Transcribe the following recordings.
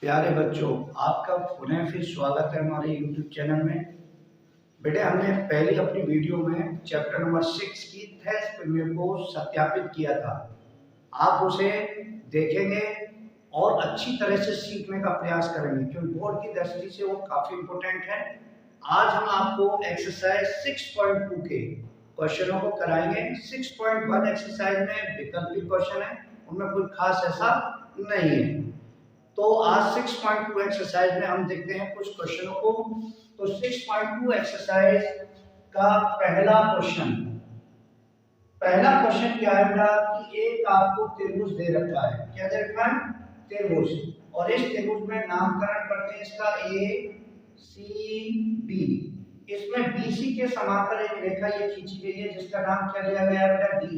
प्यारे बच्चों, आपका पुनः फिर स्वागत है हमारे YouTube चैनल में। बेटे, हमने पहले अपनी वीडियो में चैप्टर नंबर 6 की थेस प्रमेय को सत्यापित किया था। आप उसे देखेंगे और अच्छी तरह से सीखने का प्रयास करेंगे क्योंकि बोर्ड की दृष्टि से वो काफ़ी इम्पोर्टेंट है। आज हम आपको एक्सरसाइज 6.2 के क्वेश्चनों को कराएंगे। 6.1 एक्सरसाइज में वैकल्पिक क्वेश्चन है, उनमें कोई खास ऐसा नहीं है। तो आज 6.2 एक्सरसाइज में हम देखते हैं कुछ क्वेश्चनों को। तो 6.2 एक्सरसाइज का पहला क्वेश्चन क्या है बेटा कि एक आपको त्रिभुज दे रखा है। क्या दे रखा है? त्रिभुज। और इस त्रिभुज में नामकरण करते हैं इसका ए सी बी। इसमें बीसी के समांतर एक रेखा ये खींची गई है जिसका नाम क्या दिया गया है बेटा? डी।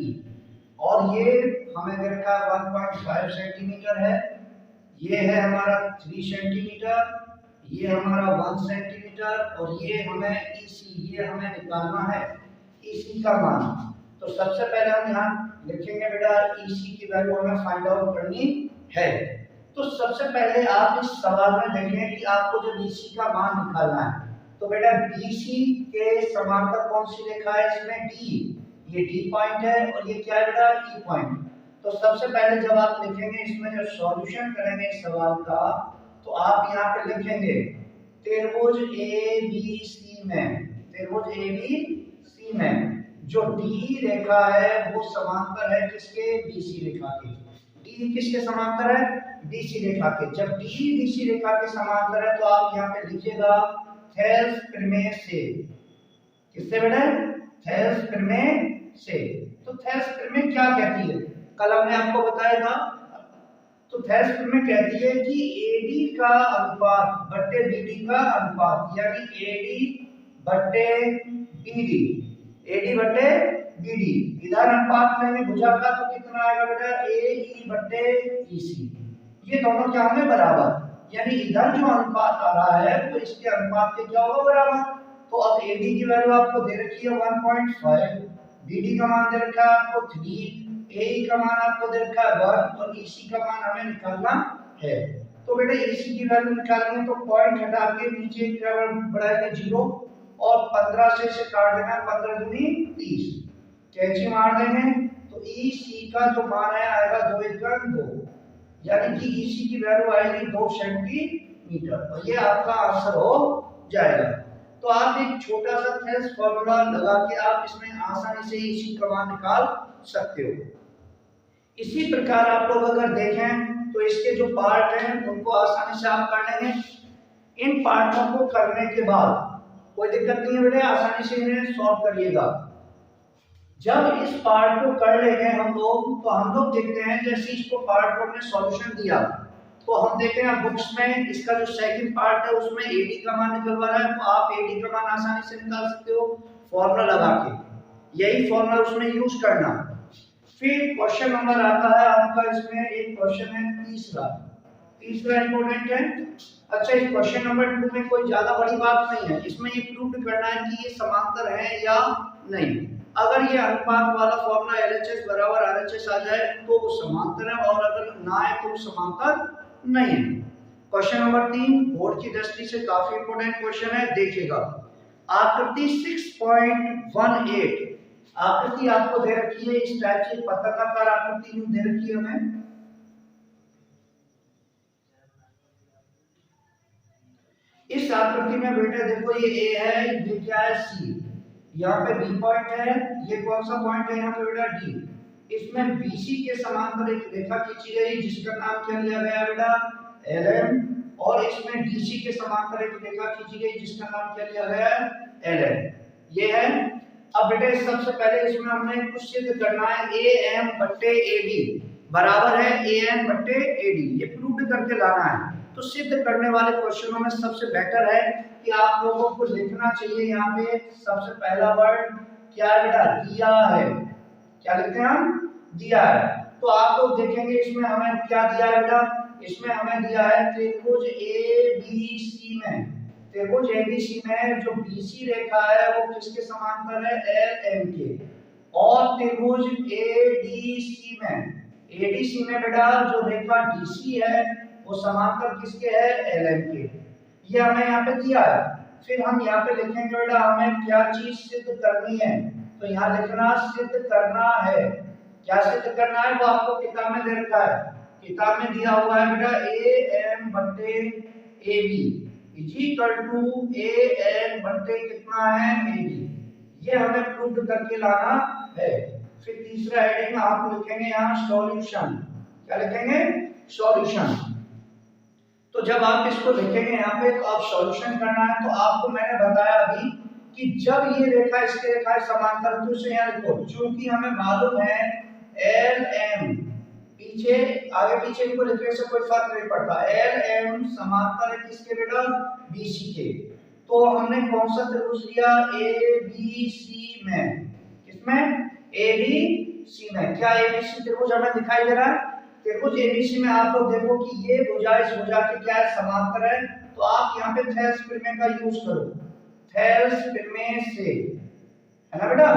और ये हमें दे रखा है 1.5 सेंटीमीटर है। ये है हमारा 3 सेंटीमीटर, ये हमारा 1 सेंटीमीटर और ये हमें ईसी, ये हमें निकालना है ईसी का मान। तो सबसे पहले हम यहाँ लिखेंगे बेटा ईसी की वैल्यू हमें फाइंड आउट करनी है। तो सबसे पहले आप इस सवाल में देखें कि आपको जब ईसी का मान निकालना है तो बेटा बीसी के समांतर कौन सी रेखा है? इसमें डी। ये डी पॉइंट है और ये क्या है बेटा? ई पॉइंट। तो सबसे पहले जब आप लिखेंगे इसमें जब सॉल्यूशन करेंगे इस सवाल का तो आप यहाँ पे लिखेंगे त्रिभुज एबीसी में, त्रिभुज एबीसी में जो डी रेखा है वो समांतर है किसके? बीसी रेखा के। डी किसके समांतर है? बीसी रेखा के। जब डी बीसी रेखा के समांतर है तो आप यहाँ पे लिखिएगा थेस प्रमेय से। किससे बेटा? थेस प्रमेय से। तो थेस प्रमेय क्या कहती है? कल हमने आपको बताया था। तो थेस प्रमेय कहती है कि एडी का अनुपात बट्टे बीडी का अनुपात, यानी एडी बट्टे बीडी, एडी बट्टे बीडी। इधर अनुपात लेंगे भुजा का तो कितना आएगा बेटा? एई बट्टे ईसी। ये दोनों क्या होंगे? बराबर। यानी इधर जो अनुपात आ रहा है वो इसके अनुपात के क्या होगा? बराबर। तो अब एडी की वैल्यू आपको दे रखी है 1.5, बीडी का मान दे रखा है आपको 3, ए का मान आपको दे रखा है 1 और ईसी का मान हमें निकालना है। तो बेटा ईसी की वैल्यू निकालनी है तो पॉइंट हटा के नीचे क्या बढ़ाएंगे? 0 और 15 से काट देना। 15 दूनी 30, कैंची मार देंगे तो ईसी का जो मान है आएगा 2 × 2, यानी कि ईसी की वैल्यू आएगी 2 सेंटीमीटर और ये आपका आंसर हो जाएगा। तो आप एक छोटा सा थेस फॉर्मूला लगा के आप इसमें आसानी से ईसी का मान निकाल सकते हो। इसी प्रकार आप लोग अगर देखें तो इसके जो पार्ट हैं उनको आसानी से आप कर लेंगे। इन पार्टों को करने के बाद कोई दिक्कत नहीं है बेटे, आसानी से इन्हें सॉल्व करिएगा। जब इस पार्ट को कर लेंगे हम लोग तो हम लोग देखते हैं जैसे इसको पार्ट को हमने सॉल्यूशन दिया तो हम देखते हैं बुक्स में इसका जो सेकंड पार्ट है उसमें एडी का मान निकलवा रहा है तो आप एडी का मान आसानी से निकाल सकते हो फॉर्मूला लगा के। यही फॉर्मूला उसमें यूज करना। फिर क्वेश्चन नंबर आता है आपका, इसमें एक क्वेश्चन है तीसरा इंपॉर्टेंट है। अच्छा, इस क्वेश्चन नंबर 2 में कोई ज्यादा बड़ी बात नहीं है, इसमें ये प्रूव करना है कि ये समांतर है या नहीं। अगर ये अनुपात वाला फॉर्मूला LHS बराबर RHS आ जाए तो वो समांतर है और अगर ना आए तो वो समांतर नहीं है। क्वेश्चन नंबर 3 बोर्ड की दृष्टि से काफी इंपॉर्टेंट क्वेश्चन है, देखिएगा। आकृति 6.18 आकृति आपको दे रखी है इस टाइप से, पतंगाकार आकृति दे रखी है हमें। इस आकृति में बेटे देखो ये ए है, ये क्या है? सी। यहाँ पे बी पॉइंट है, ये कौन सा पॉइंट है यहाँ पे बेटा? डी। इसमें बीसी के समांतर एक रेखा खींची गई जिसका नाम क्या लिया गया बेटा? LM। और इसमें डीसी के समांतर एक रेखा खींची गई जिसका नाम क्या लिया गया? LN। ये है। अब बेटे सबसे पहले इसमें हमने कुछ सिद्ध करना है। AM बट्टे AD बराबर है AN बट्टे AD, ये प्रूव करके लाना है। तो सिद्ध करने वाले क्वेश्चनों में सबसे बेटर है कि आप लोगों को लिखना चाहिए यहाँ पे सबसे पहला वर्ड क्या है बेटा? दिया है। क्या लिखते हैं हम? दिया है। तो आप लोग देखेंगे इसमें हमें क्या दिया है बेटा? इसमें हमें दिया है त्रिभुज ABC में, त्रिभुज ABC में जो BC रेखा है वो किसके समांतर है? LM के। और त्रिभुज ADC में बेटा जो रेखा DC है वो समांतर किसके है, LM के। ये हमें यहाँ पे दिया है। फिर हम यहाँ पे लिखेंगे बेटा हमें क्या चीज सिद्ध करनी है, तो यहाँ लिखना सिद्ध करना है। क्या सिद्ध करना है वो आपको किताब में दे रखा है। किताब में दिया हुआ है बेटा AM बटे AB is equal to AN बटे कितना है AB। ये हमें प्रूव करके लाना है। फिर तीसरा हेडिंग आप लिखेंगे यहाँ सॉल्यूशन। क्या लिखेंगे, सॉल्यूशन। तो जब आप इसको लिखेंगे यहाँ पे तो आप सॉल्यूशन करना है। तो आपको मैंने बताया अभी कि जब ये रेखा इसके रेखा समांतर तो इसे यहाँ लिखो, क्योंकि हमें मालूम है LM पीछे आगे पीछे को लिखने से कोई फर्क नहीं पड़ता। LM समांतर है किसके बेटा, BC के। तो हमने कौन सा त्रिभुज लिया, ABC में। किसमें, ABC में। क्या ABC त्रिभुज हमें दिखाई दे रहा है। त्रिभुज ABC में आप लोग देखो कि ये भुजा इस भुजा के क्या है, समांतर है। तो आप यहाँ पे थेल्स प्रमेय का यूज करो, थेल्स प्रमेय से, है ना बेटा।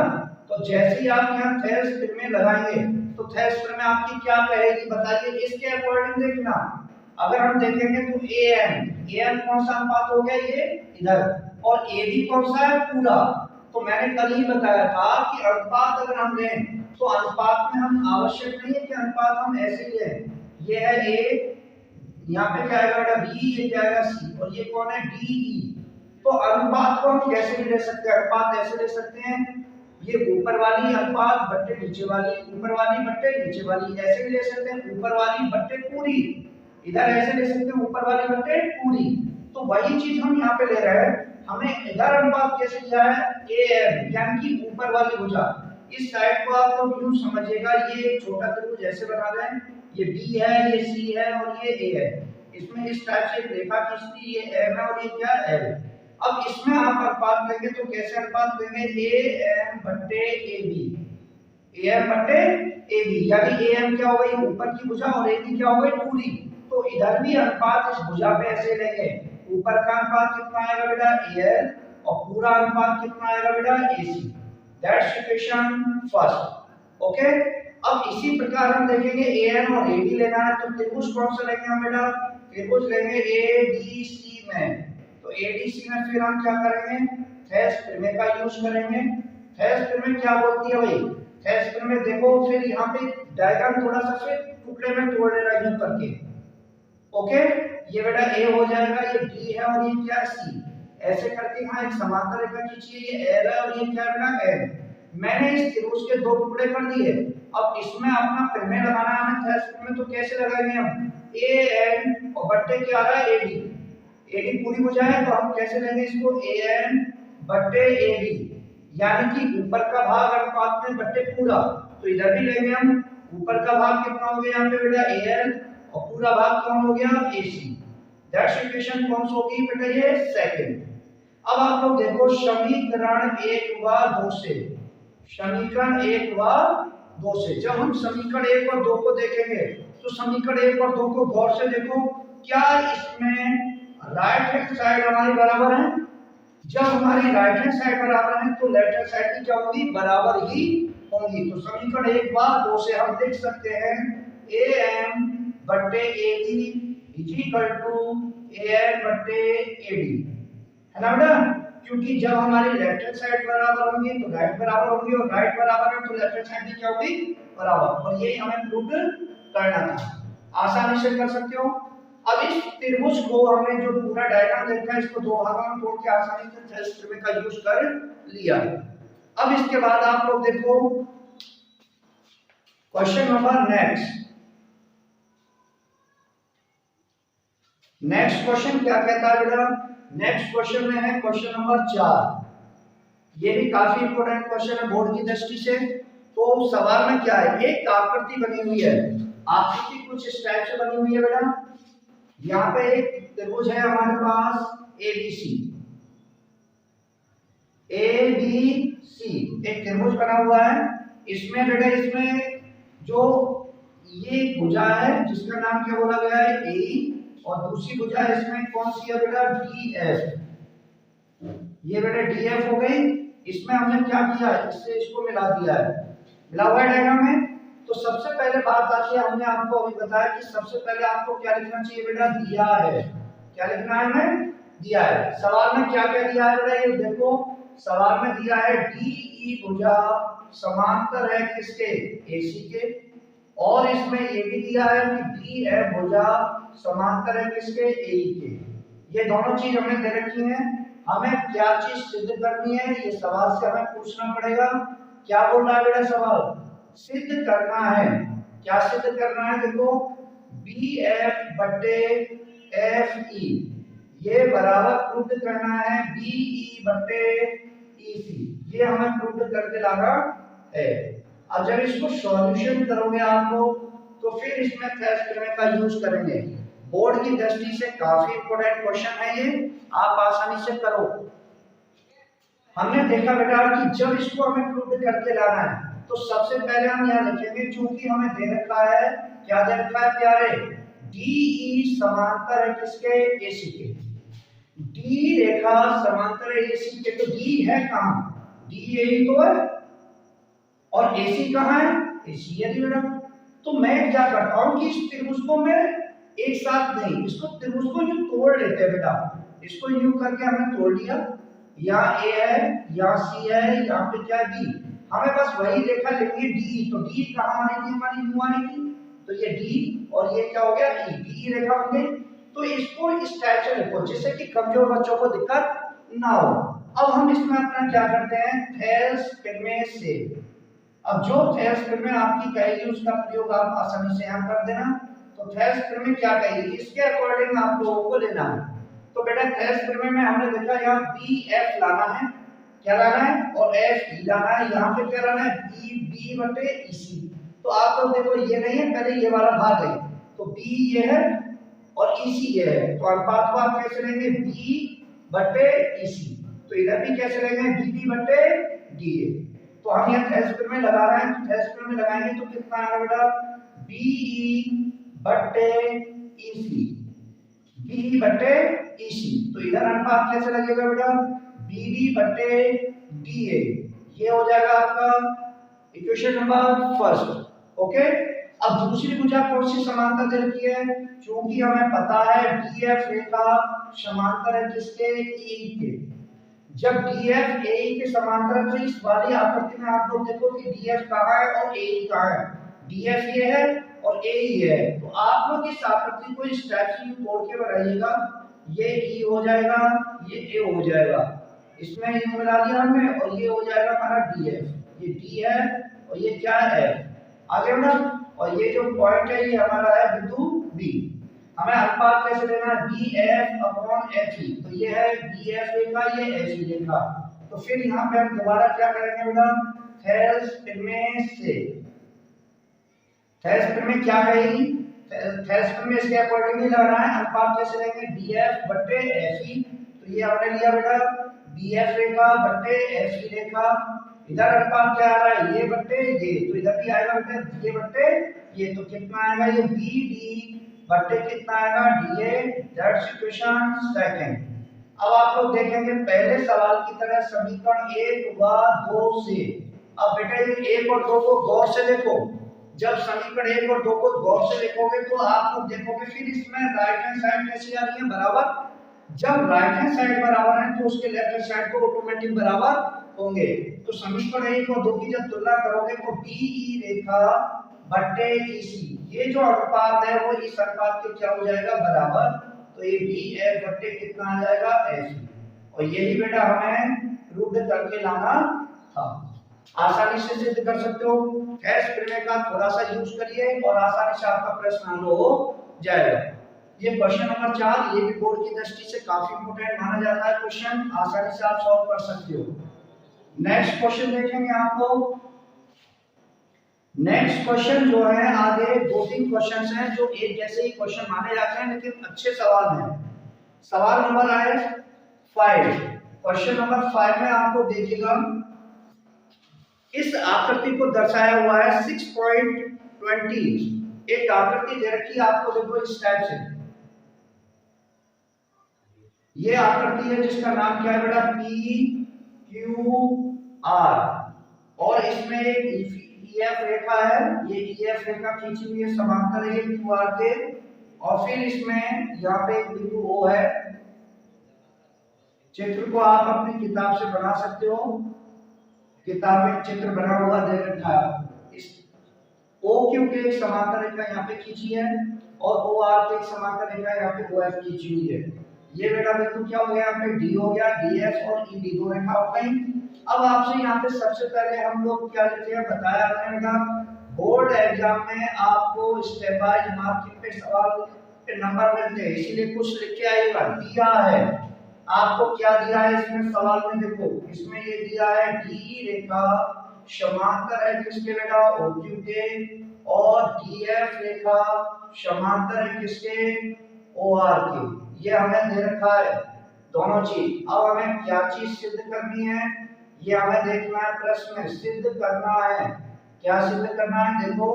तो जैसे ही आप यहाँ थेल्स प्रमेय लगाएंगे तो थेल्स प्रमेय आपकी क्या कहेगी बताइए। इसके अकॉर्डिंग देखना, अगर हम देखेंगे तो AM कौन सा अनुपात हो गया, ये इधर, और AB कौन सा है, पूरा। तो मैंने कल ही बताया था कि अनुपात अगर हम लें तो अनुपात में हम आवश्यक नहीं है कि अनुपात हम ऐसे ही लें। ये है A, यहाँ पे क्या आएगा बेटा B, ये क्या आएगा C, और ये कौन है DE। तो अनुपात को हम कैसे भी ले सकते हैं, अनुपात ऐसे ले सकते हैं, ये ऊपर वाली अनुपात बट्टे नीचे वाली, ऊपर वाली बट्टे नीचे वाली, ऐसे भी ले सकते हैं, ऊपर वाली बट्टे पूरी, इधर ऐसे ले सकते हैं, ऊपर वाली बट्टे पूरी। तो वही चीज हम यहाँ पे ले रहे हैं। हमें इधर अनुपात कैसे दिया है, AM यानी कि ऊपर वाली भुजा। इस साइड को आप लोग यूं समझिएगा, ये एक छोटा त्रिभुज ऐसे बना रहे हैं, ये B है, ये C है और ये A है। इसमें इस टाइप से एक रेखा खींचती, ये M है और ये क्या है L। अब इसमें आप अनुपात लेंगे तो कैसे अनुपात लेंगे, AM बट्टे AB, AM बट्टे AB, यानी AM क्या हो गई ऊपर की भुजा और AB क्या हो गई पूरी। तो इधर भी अनुपात इस भुजा पे ऐसे लेंगे, ऊपर का अनुपात कितना आएगा बेटा AL और पूरा अनुपात कितना आएगा बेटा AC। That's equation first. Okay, अब इसी प्रकार हम देखेंगे AM और AD लेना है। तो त्रिभुज कौन सा लेंगे हम बेटा, त्रिभुज लेंगे ADC में। तो ADC में फिर हम क्या करेंगे, थेल्स प्रमेय का यूज करेंगे। थेल्स प्रमेय क्या बोलती है भाई, थेल्स प्रमेय देखो, फिर यहाँ पे डायग्राम थोड़ा सा फिर टुकड़े में तोड़ लेना यूं करके। ओके, ये बेटा A हो जाएगा, ये B है और ये क्या है C। ऐसे करके यहाँ एक समांतर रेखा खींचिए, ये L है और ये क्या है बेटा N। मैंने इस त्रिभुज के दो टुकड़े कर दिए। अब इसमें अपना प्रमेय लगाना है हमें थेल्स प्रमेय। तो कैसे लगाएंगे हम, AN और बट्टे क्या आ रहा है AD, AD पूरी भुजा है तो हम कैसे लेंगे इसको, AN बट्टे AD, यानी कि ऊपर का भाग अनुपात में बट्टे पूरा। तो इधर भी लेंगे हम, ऊपर का भाग कितना हो गया यहाँ पे बेटा AL और पूरा भाग कौन हो गया AC। दैट्स इक्वेशन कौन सी होगी बेटा, ये सेकंड। अब आप लोग देखो समीकरण 1 व 2 से, समीकरण 1 व 2 से जब हम समीकरण 1 और 2 को देखेंगे तो समीकरण 1 और 2 को गौर से देखो, क्या इसमें राइट हैंड साइड हमारी बराबर है। जब हमारी राइट हैंड साइड बराबर है तो लेफ्ट हैंड साइड की क्या होगी, बराबर ही होंगी। तो समीकरण 1 व 2 से हम लिख सकते हैं AM बट्टे AD is equal to AN बट्टे AD, है ना बेटा। क्योंकि जब हमारी लेफ्ट हैंड साइड बराबर होंगी तो राइट बराबर होंगी, और राइट बराबर है तो लेफ्ट हैंड साइड भी क्या होगी, बराबर। और यही हमें प्रूव करना था, आसानी से कर सकते हो। अब इस त्रिभुज को हमने जो पूरा डायग्राम देखा है इसको दो भागों में तोड़ के आसानी से थेल्स प्रमेय का यूज कर लिया। अब इसके बाद आप लोग देखो क्वेश्चन नंबर नेक्स्ट क्वेश्चन क्या कहता है बेटा। नेक्स्ट क्वेश्चन में है क्वेश्चन नंबर 4। ये भी काफी इंपॉर्टेंट क्वेश्चन है बोर्ड की दृष्टि से। तो सवाल में क्या है, एक आकृति बनी हुई है, आकृति कुछ इस टाइप से बनी हुई है बेटा। यहाँ पे एक त्रिभुज है हमारे पास ABC, एक त्रिभुज बना हुआ है। इसमें बेटा इसमें जो ये भुजा है जिसका नाम क्या बोला गया है AE, और दूसरी भुजा इसमें कौन सी है बेटा DF। ये बेटा DF हो गई। इसमें हमने क्या किया, इससे इसको मिला दिया है, मिला हुआ है डायग्राम में। तो सबसे पहले बात आती है, हमने आपको अभी बताया कि सबसे पहले आपको क्या लिखना चाहिए बेटा, दिया है। क्या लिखना है हमें, दिया है। सवाल में क्या क्या दिया है बेटा, ये देखो सवाल में दिया है डीई भुजा समांतर है किसके, एसी के, और इसमें ये भी दिया है कि डीएफ भुजा समांतर है किसके, एई के। ये दोनों चीज हमें दे रखी है, हमें क्या चीज सिद्ध करनी है, ये सवाल से हमें पूछना पड़ेगा। क्या बोल रहा है बेटा सवाल, सिद्ध करना है। क्या सिद्ध करना है, देखो बी एफ बटे एफ ई ये बराबर प्रूव करना है बी ई बटे ई सी, ये हमें प्रूव करके लाना है। अब जब इसको सॉल्यूशन करोगे आप लोग तो फिर इसमें थेरेस्पियर का यूज करेंगे। बोर्ड की दृष्टि से काफी इंपॉर्टेंट क्वेश्चन है ये, आप आसानी से करो। हमने देखा बेटा कि जब इसको हमें प्रूव करके लाना है तो सबसे पहले हम यहाँ लिखेंगे, चूंकि हमें दे रखा है, क्या दे रखा है प्यारे, डीई समांतर है किसके, एसी के। डी रेखा समांतर है एसी के, तो डी है कहां, डी यही तो है, और एसी कहां है, एसी है बेटा। तो मैं क्या करता हूं कि इस त्रिभुज को मैं एक साथ नहीं, इसको त्रिभुज को यूं तोड़ लेते हैं बेटा, इसको यूं करके हमने तोड़ लिया, यहाँ ए है, यहाँ सी है, यहाँ पे क्या है बी, हमें बस वही रेखा लेंगे डी, तो डी कहां आनी थी हमारी, यू आनी थी, तो ये डी और ये क्या हो गया ई, डी रेखा बन गई। तो इसको इस टाइप से लिखो जिससे कि कमजोर बच्चों को दिक्कत ना हो। अब हम इसमें अपना क्या करते हैं, थेल्स प्रमेय से, अब जो थेल्स प्रमेय आपकी कहेगी उसका प्रयोग आप आसानी से यहाँ कर देना। तो थेल्स प्रमेय क्या कहेगी, इसके अकॉर्डिंग आप लोगों को लेना है। तो बेटा थेल्स प्रमेय में हमने देखा यहाँ बी एफ लाना है, क्या लाना है, और एफ ई लाना है, यहाँ पे क्या लाना है, बी बी बटे ई सी। तो आप लोग देखो ये नहीं है, पहले ये वाला भाग है, तो बी ये है और ई सी ये है, तो अनुपात को आप कैसे लेंगे, बी बटे ई सी, तो इधर भी कैसे लेंगे, बी बी बटे डी ए। तो हम यहाँ थेल्स में लगा रहे हैं, तो थेल्स में लगाएंगे तो कितना आएगा बेटा, बी ई बटे ई सी, बी बटे ई सी। तो इधर अनुपात कैसे लगेगा बेटा, बी डी बटे डी ए, ये हो जाएगा आपका इक्वेशन नंबर फर्स्ट। ओके, अब दूसरी भुजा कौन सी समांतर दे रखी है, क्योंकि हमें पता है डीएफ रेखा समांतर है किसके, ई के। जब डीएफ एई के समांतर है तो इस वाली आकृति में आप लोग देखो कि डीएफ कहां है और एई कहां है, डीएफ ये है और एई ये है। तो आप लोग इस आकृति को इस टाइप से तोड़ के बनाइएगा, ये ई हो जाएगा, ये ए हो जाएगा, इसमें ये मिला दिया हमने, और ये हो जाएगा हमारा डीएफ, ये डी है और ये क्या है, आगे बढ़ा। और ये जो पॉइंट है ये हमारा है बिंदु बी। हमें अनुपात कैसे लेना है, B F upon F E, तो ये है बी एफ रेखा, ये एफ ई रेखा। तो फिर यहाँ पे हम दोबारा क्या करेंगे बेटा, थेल्स प्रमेय से, थेल्स प्रमेय क्या कहेगी, थेल्स प्रमेय इसके अकॉर्डिंग ही लगाना है। अनुपात कैसे लेंगे, बी एफ बटे एफ ई, तो ये हमने लिया बेटा बी एफ रेखा बटे एफ ई रेखा, इधर अनुपात क्या आ रहा है, ये बटे ये, तो इधर भी आएगा बेटा ये बटे ये, तो कितना आएगा, ये बी डी बटे कितना आएगा, D A, that's equation second. अब आप लोग देखेंगे पहले सवाल की तरह समीकरण 1 व 2 से, अब बेटा ये 1 और 2 को गौर से देखो, जब समीकरण 1 और 2 को गौर से देखोगे तो आप लोग देखोगे फिर इसमें राइट हैंड साइड कैसी आ रही है, बराबर। जब राइट हैंड साइड बराबर है तो उसके लेफ्ट हैंड साइड को ऑटोमेटिक बराबर होंगे। तो समीकरण 1 और 2 की जब तुलना करोगे तो बीई रेखा बटे ईसी, ये जो अनुपात है वो इस अनुपात के क्या हो जाएगा, बराबर। तो ये बी एफ बटे कितना आ जाएगा, एफ। और यही बेटा हमें प्रूव करके लाना था, आसानी से सिद्ध कर सकते हो। थेल्स प्रमेय का थोड़ा सा यूज करिए और आसानी से आपका प्रश्न हल हो जाएगा। ये क्वेश्चन नंबर 4, ये भी बोर्ड की दृष्टि से काफी इंपॉर्टेंट माना जाता है क्वेश्चन, आसानी से आप सॉल्व कर सकते हो। नेक्स्ट क्वेश्चन देखेंगे आप लोग। नेक्स्ट क्वेश्चन जो है, आगे 2-3 क्वेश्चंस हैं जो एक जैसे ही क्वेश्चन माने जाते हैं लेकिन अच्छे सवाल हैं। सवाल नंबर है 5, क्वेश्चन नंबर 5 में आपको देखिएगा इस आकृति को दर्शाया हुआ है 6.20, एक आकृति दे रखी है आपको, देखो इस टाइप से। ये आकृति है जिसका नाम क्या है बेटा, पी क्यू आर, और इसमें EF रेखा है, ये EF रेखा खींची हुई है समांतर है QR के, और फिर इसमें यहाँ पे एक बिंदु O है। चित्र को आप अपनी किताब से बना सकते हो, किताब में चित्र बना हुआ दे रखा है। इस OQ के एक समांतर रेखा यहाँ पे खींची है और OR के एक समांतर रेखा यहाँ पे OF खींची हुई है। ये बेटा बिंदु क्या हो गया, यहाँ पे D हो गया, DF और ED दो रेखा हो गई। अब आपसे यहाँ पे सबसे पहले हम लोग क्या लेते हैं, बताया आपने बेटा बोर्ड एग्जाम में आपको स्टेप वाइज मार्किंग पे सवाल पे नंबर मिलते हैं, इसीलिए कुछ लिख के आइएगा। दिया है आपको, क्या दिया है इसमें सवाल में, देखो इसमें ये दिया है डी रेखा समांतर है किसके बेटा, OQ के, और DF रेखा समांतर है किसके, OR के। ये हमें दे रखा है दोनों चीज। अब हमें क्या चीज सिद्ध करनी है, ये हमें देखना है, प्रश्न में सिद्ध करना है। क्या सिद्ध करना है, देखो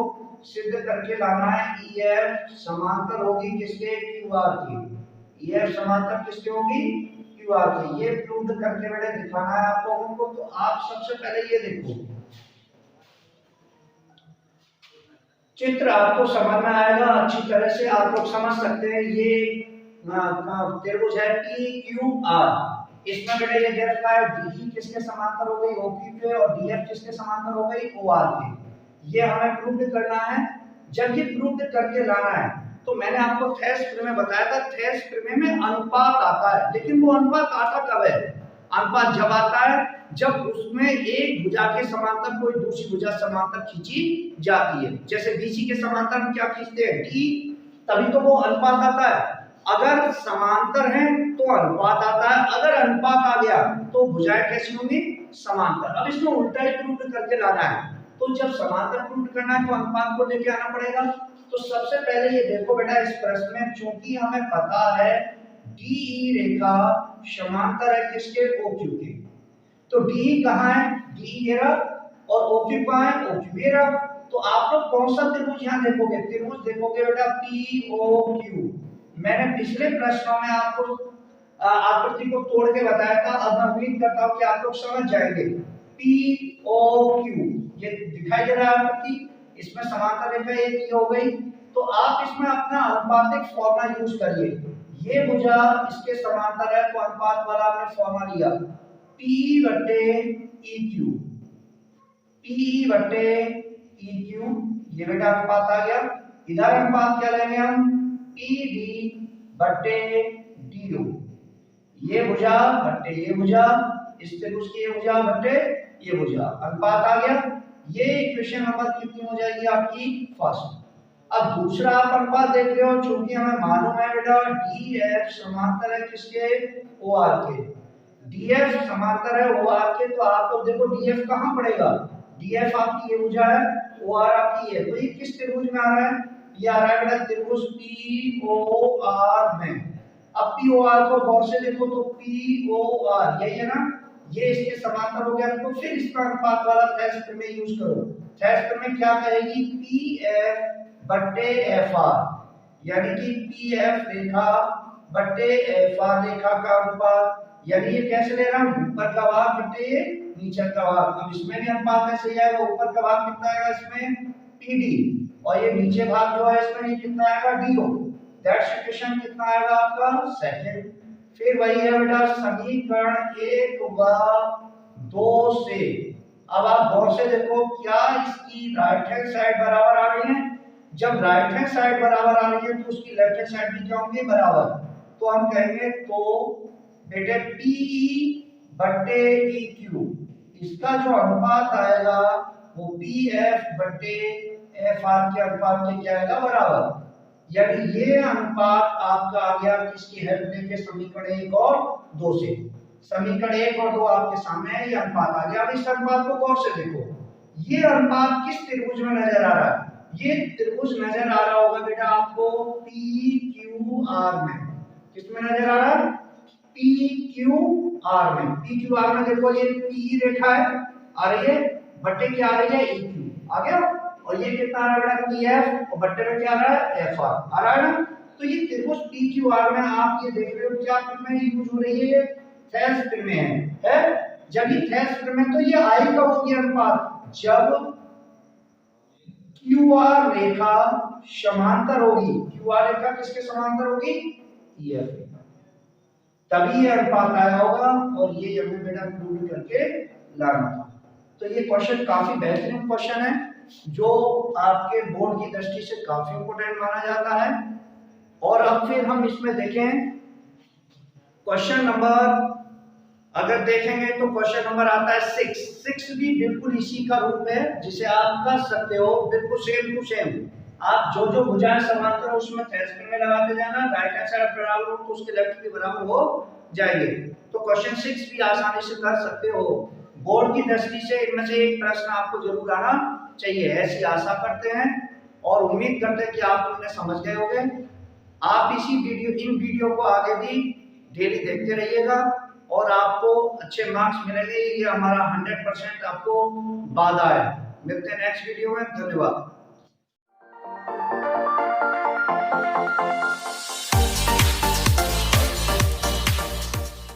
सिद्ध करके लाना है EF समांतर होगी किसके, QR की। EF समांतर किसके होगी, QR की। ये प्रूव करके बेटे दिखाना है आप लोगों को। तो आप सबसे पहले ये देखो, चित्र आपको समझ में आएगा अच्छी तरह से, आप लोग समझ सकते हैं। ये त्रिभुज है PQR, इसमें बेटा ये दे रखा है DE किसके समांतर हो गई, OQ के, और DF किसके समांतर हो गई, OR के। ये हमें प्रूव करना है। जब ये प्रूव करके लाना है तो मैंने आपको थेस प्रमेय बताया था, थेस प्रमेय में अनुपात आता है, लेकिन वो अनुपात आता कब है, अनुपात जब आता है जब उसमें एक भुजा के समांतर कोई दूसरी भुजा समांतर खींची जाती है। जैसे BC के समांतर हम क्या खींचते हैं, D, तभी तो वो अनुपात आता है। अगर समांतर है तो अनुपात आता है, अगर अनुपात आ गया तो भुजाएं कैसी होंगी, समांतर। अब इसमें उल्टा ही प्रूव करके लाना है, तो जब समांतर प्रूव करना है तो अनुपात को लेके आना पड़ेगा। तो सबसे पहले ये देखो बेटा, इस प्रश्न में चूंकि हमें पता है DE रेखा समांतर है किसके, OQ के, तो DE कहाँ है, DE ये रहा, और OQ कहाँ है, OQ ये रहा। तो आप लोग कौन सा त्रिभुज यहाँ देखोगे, त्रिभुज देखोगे बेटा POQ। मैंने पिछले प्रश्नों में आपको आकृति को तोड़ के बताया था, अब मैं उम्मीद करता हूँ कि आप लोग समझ जाएंगे। POQ ये दिखाई दे रहा है आकृति, इसमें समांतर रेखा एक ये हो गई। तो आप इसमें अपना अनुपातिक फॉर्मूला यूज करिए। ये भुजा इसके समांतर है तो अनुपात वाला आपने फॉर्मूला लिया, P/EQ, P/EQ, ये बेटा अनुपात आ गया। इधर अनुपात क्या लेंगे हम, PD/DO, ये भुजा बट्टे ये भुजा, इस त्रिभुज की ये भुजा बट्टे ये भुजा, अनुपात आ गया। ये इक्वेशन नंबर कितनी हो जाएगी आपकी, फर्स्ट। अब दूसरा आप अनुपात देख रहे हो, चूंकि हमें मालूम है बेटा DF समांतर है किसके, OR के, DF समांतर है OR के, तो आप लोग देखो DF कहां पड़ेगा, DF आपकी ये भुजा है, OR आपकी ये, तो ये किस त्रिभुज में आ रहा है, ये आ रहा है बेटा त्रिभुज POR में। अब POR को गौर से देखो तो POR यही है ना, ये इसके समांतर हो गया, तो फिर इसका अनुपात वाला थेस प्रमेय यूज करो। थेस प्रमेय क्या कहेगी, PF/FR, यानी कि PF रेखा बट्टे FR रेखा का अनुपात, यानी ये कैसे ले रहा हूं, ऊपर का भाग बट्टे नीचे का भाग। अब इसमें भी अनुपात ऐसे ही आएगा, ऊपर का भाग कितना आएगा इसमें, PD, और ये नीचे भाग जो है इसमें ये कितना आएगा, DO। दैट्स इक्वेशन कितना आएगा आपका, सेकंड। फिर वही है बेटा समीकरण 1 व 2 से। अब आप गौर से देखो, क्या इसकी राइट हैंड साइड बराबर आ रही है, जब राइट हैंड साइड बराबर आ रही है तो उसकी लेफ्ट हैंड साइड भी क्या होंगी, बराबर। तो हम कहेंगे तो बेटे PE/EQ, इसका जो अनुपात आएगा वो PF/FR के अनुपात के क्या आएगा, बराबर। यानी ये अनुपात आपका आ गया किसकी हेल्प लेके, समीकरण 1 और 2 से। समीकरण 1 और 2 आपके सामने है, ये अनुपात आ गया। अब इस अनुपात को गौर से देखो, ये अनुपात किस त्रिभुज में नजर आ रहा है, ये त्रिभुज नजर आ रहा होगा बेटा आपको PQR में। किसमें नजर आ रहा है, PQR में। PQR में देखो ये P रेखा है आ रही है, बट्टे क्या आ रही है, EQ आ गया, और ये कितना आ रहा है PF, और बट्टे में क्या आ रहा है, FR आ रहा है ना। तो ये त्रिभुज PQR में आप ये देख रहे हो क्या प्रमेय यूज हो रही है, थेस प्रमेय है। जब ये थेस प्रमेय, तो ये I कब होगी अनुपात, जब क्यू आर रेखा समांतर होगी, क्यू आर रेखा किसके समांतर होगी, EF रेखा, तभी ये अनुपात आया होगा और ये हमें बेटा प्रूव करके लाना था। तो ये क्वेश्चन काफी बेहतरीन क्वेश्चन है जो आपके बोर्ड की दृष्टि से काफी इंपोर्टेंट माना जाता है। और अब फिर हम इसमें देखें क्वेश्चन नंबर, अगर देखेंगे तो क्वेश्चन नंबर आता है 6 भी बिल्कुल इसी का रूप है जिसे आप कर सकते हो, बिल्कुल सेम टू सेम। आप जो जो भुजाएं समांतर हो उसमें थ्रेस्कर में लगाते जाना, राइट हैंड साइड बराबर हो तो उसके लेफ्ट के बराबर हो जाएंगे। तो क्वेश्चन 6 भी आसानी से कर सकते हो। बोर्ड की दृष्टि से इनमें से एक प्रश्न आपको जरूर आना चाहिए, ऐसी आशा करते हैं और उम्मीद करते हैं कि आप इन्हें समझ गए होंगे। आप इन वीडियो को आगे भी डेली देखते रहिएगा और आपको अच्छे मार्क्स मिलेंगे, ये हमारा 100% आपको वादा है। मिलते हैं नेक्स्ट वीडियो में, धन्यवाद।